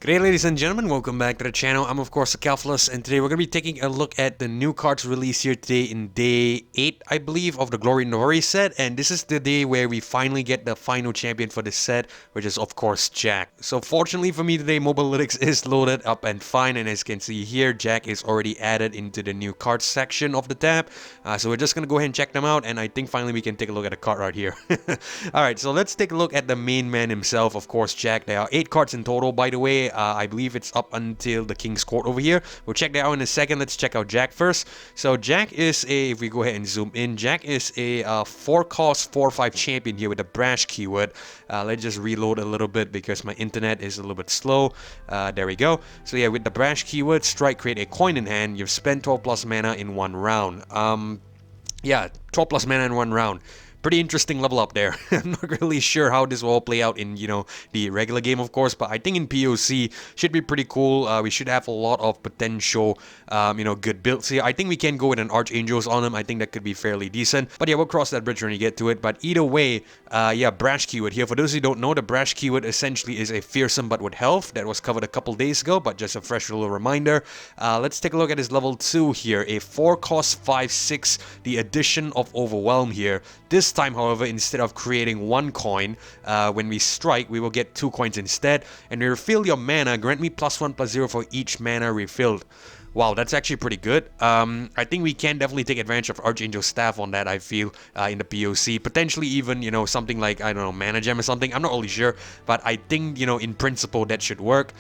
Good day, ladies and gentlemen, welcome back to the channel. I'm of course Calphilus, and today we're going to be taking a look at the new cards released here today in day 8, I believe, of the Glory Navori set. And this is the day where we finally get the final champion for this set, which is of course Jack. So fortunately for me today, Mobalytics is loaded up and fine, and as you can see here, Jack is already added into the new cards section of the tab. So we're just going to go ahead and check them out, and I think finally we can take a look at the card right here. Alright, so let's take a look at the main man himself, of course Jack. There are 8 cards in total, by the way. I believe it's up until the King's Court over here. We'll check that out in a second. Let's check out Jack first. So Jack is if we go ahead and zoom in, Jack is a 4-cost 4/5 champion here with the Brash keyword. Let's just reload a little bit because my internet is a little bit slow. There we go. So yeah, with the Brash keyword, strike, create a coin in hand. You've spent 12 plus mana in 1 round. Yeah, 12 plus mana in 1 round. Pretty interesting level up there. I'm not really sure how this will all play out in, the regular game, of course, but I think in POC should be pretty cool. We should have a lot of potential, good builds here. I think we can go with an Archangels on him. I think that could be fairly decent. But yeah, we'll cross that bridge when we get to it. But either way, yeah, Brash keyword here. For those who don't know, the Brash keyword essentially is a fearsome but with health. That was covered a couple days ago, but just a fresh little reminder. Let's take a look at his level 2 here. A 4-cost 5/6, the addition of Overwhelm here. This time, however, instead of creating 1 coin, when we strike, we will get 2 coins instead. And to refill your mana, grant me +1/+0 for each mana refilled. Wow, that's actually pretty good. I think we can definitely take advantage of Archangel Staff on that, I feel, in the POC. Potentially even, something like, I don't know, Mana Gem or something. I'm not really sure, but I think, in principle, that should work.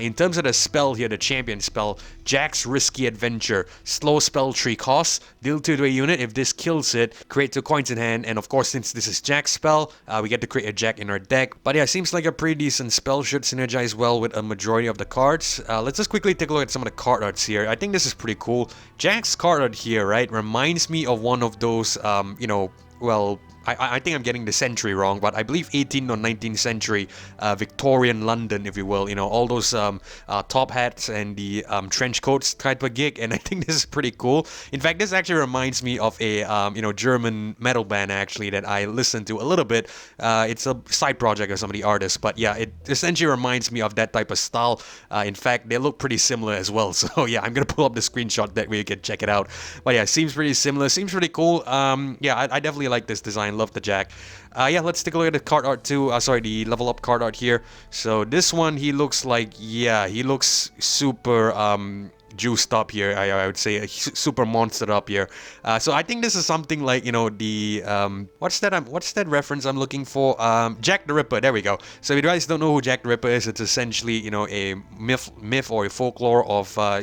In terms of the spell here, the champion spell, Jack's Risky Adventure. Slow spell tree costs, deal 2 to a unit. If this kills it, create 2 coins in hand. And of course, since this is Jack's spell, we get to create a Jack in our deck. But yeah, seems like a pretty decent spell. Should synergize well with a majority of the cards. Let's just quickly take a look at some of the card arts here. I think this is pretty cool. Jack's card art here, right, reminds me of one of those, well, I think I'm getting the century wrong, but I believe 18th or 19th century Victorian London, if you will. All those top hats and the trench coats type of gig, and I think this is pretty cool. In fact, this actually reminds me of a German metal band actually that I listened to a little bit. It's a side project of some of the artists, but yeah, it essentially reminds me of that type of style. In fact, they look pretty similar as well. So yeah, I'm gonna pull up the screenshot that way you can check it out. But yeah, seems pretty similar. Seems pretty cool. Yeah, I definitely like this design. Love the Jack. Yeah, let's take a look at the card art too. Sorry, the level up card art here. So this one, he looks like, yeah, he looks super juiced up here. I would say super monstered up here. So I think this is something like, the what's that reference I'm looking for? Jack the Ripper. There we go. So if you guys don't know who Jack the Ripper is, it's essentially a myth or a folklore of a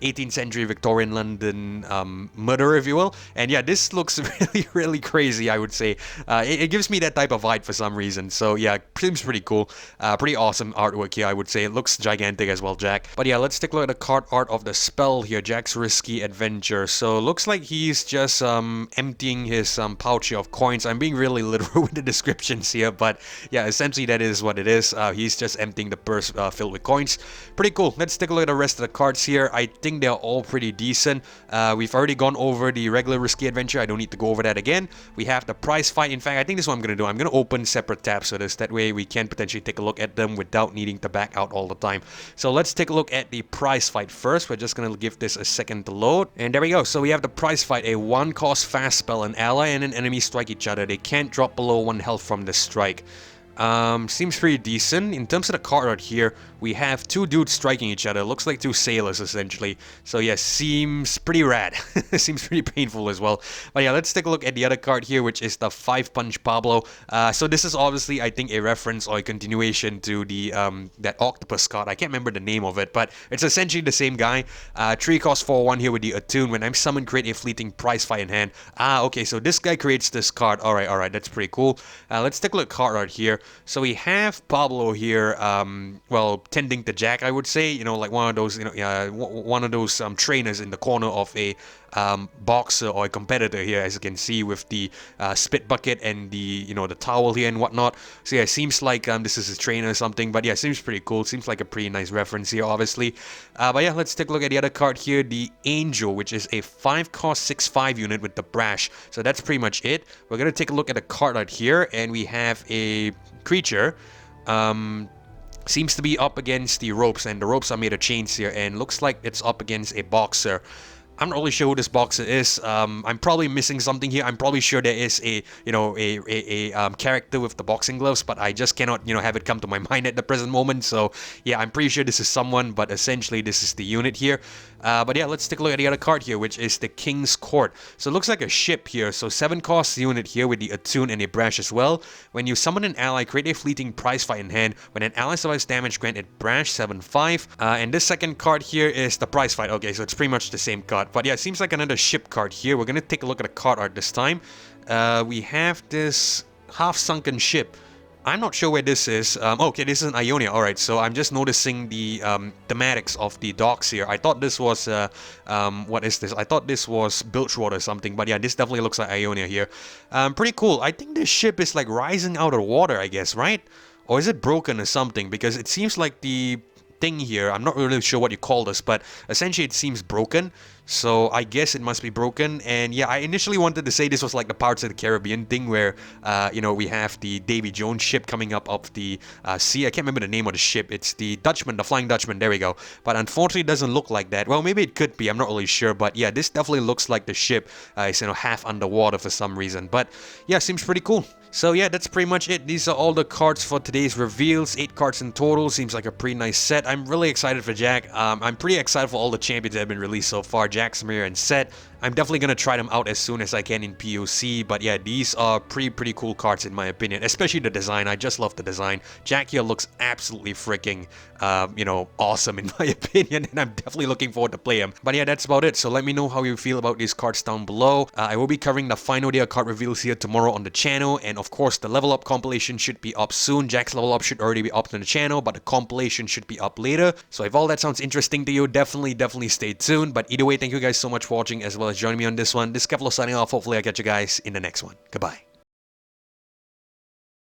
18th century Victorian London murderer, if you will. And yeah, this looks really crazy, I would say. It gives me that type of vibe for some reason. So yeah, seems pretty cool. Pretty awesome artwork here, I would say. It looks gigantic as well, Jack. But yeah, let's take a look at the card art of the spell here, Jack's Risky Adventure. So looks like he's just emptying his pouch of coins. I'm being really literal with the descriptions here, but yeah, essentially that is what it is. He's just emptying the purse filled with coins. Pretty cool. Let's take a look at the rest of the cards here. I think they're all pretty decent. We've already gone over the regular Risky Adventure. I don't need to go over that again. We have the prize fight. In fact, I think this is what I'm going to do. I'm going to open separate tabs for this. That way we can potentially take a look at them without needing to back out all the time. So let's take a look at the prize fight first. We're just going to give this a second to load. And there we go. So we have the prize fight. A 1-cost fast spell. An ally and an enemy strike each other. They can't drop below 1 health from the strike. Seems pretty decent. In terms of the card art here, we have 2 dudes striking each other. Looks like 2 sailors, essentially. So yeah, seems pretty rad. Seems pretty painful as well. But yeah, let's take a look at the other card here, which is the 5-punch Pablo. So this is obviously, I think, a reference or a continuation to the that octopus card. I can't remember the name of it, but it's essentially the same guy. 3-cost 4/1 here with the attune. When I'm summoned, create a fleeting prize fight in hand. Okay, so this guy creates this card. Alright, that's pretty cool. Let's take a look at card art here. So we have Pablo here, well, tending to Jack, I would say, like one of those, one of those trainers in the corner of a boxer or a competitor here, as you can see with the spit bucket and the, the towel here and whatnot. So yeah, it seems like this is a trainer or something, but yeah, it seems pretty cool. Seems like a pretty nice reference here, obviously. But yeah, let's take a look at the other card here, the Angel, which is a 5-cost 6/5 unit with the Brash. So that's pretty much it. We're going to take a look at the card art here, and we have a creature. seems to be up against the ropes, and the ropes are made of chains here, and looks like it's up against a boxer. I'm not really sure who this boxer is. I'm probably missing something here. I'm probably sure there is a, character with the boxing gloves, but I just cannot, have it come to my mind at the present moment. So yeah, I'm pretty sure this is someone, but essentially this is the unit here. But yeah, let's take a look at the other card here, which is the King's Court. So it looks like a ship here. So 7 cost unit here with the attune and a brash as well. When you summon an ally, create a fleeting prize fight in hand. When an ally survives damage, grant it brash 7/5. And this second card here is the prize fight. Okay, so it's pretty much the same card. But yeah, it seems like another ship card here. We're going to take a look at the card art this time. We have this half-sunken ship. I'm not sure where this is. Okay, this is in Ionia. Alright, so I'm just noticing the thematics of the docks here. I thought this was, what is this? I thought this was Bilgewater or something. But yeah, this definitely looks like Ionia here. Pretty cool. I think this ship is like rising out of water, I guess, right? Or is it broken or something? Because it seems like the thing here, I'm not really sure what you call this, but essentially it seems broken. So I guess it must be broken. And yeah, I initially wanted to say this was like the Pirates of the Caribbean thing where, we have the Davy Jones ship coming up off the sea. I can't remember the name of the ship. It's the Dutchman, the Flying Dutchman. There we go. But unfortunately, it doesn't look like that. Well, maybe it could be. I'm not really sure. But yeah, this definitely looks like the ship is, half underwater for some reason. But yeah, seems pretty cool. So yeah, that's pretty much it. These are all the cards for today's reveals. 8 cards in total. Seems like a pretty nice set. I'm really excited for Jack. I'm pretty excited for all the champions that have been released so far. Jack, Samira, and Set. I'm definitely going to try them out as soon as I can in POC, but yeah, these are pretty cool cards in my opinion, especially the design. I just love the design. Jack here looks absolutely freaking, awesome in my opinion, and I'm definitely looking forward to play him. But yeah, that's about it, so let me know how you feel about these cards down below. I will be covering the final day of card reveals here tomorrow on the channel, and of course, the level up compilation should be up soon. Jack's level up should already be up on the channel, but the compilation should be up later. So if all that sounds interesting to you, definitely stay tuned. But either way, thank you guys so much for watching as well as joining me on this one. This is Kevlo signing off. Hopefully I'll catch you guys in the next one. Goodbye.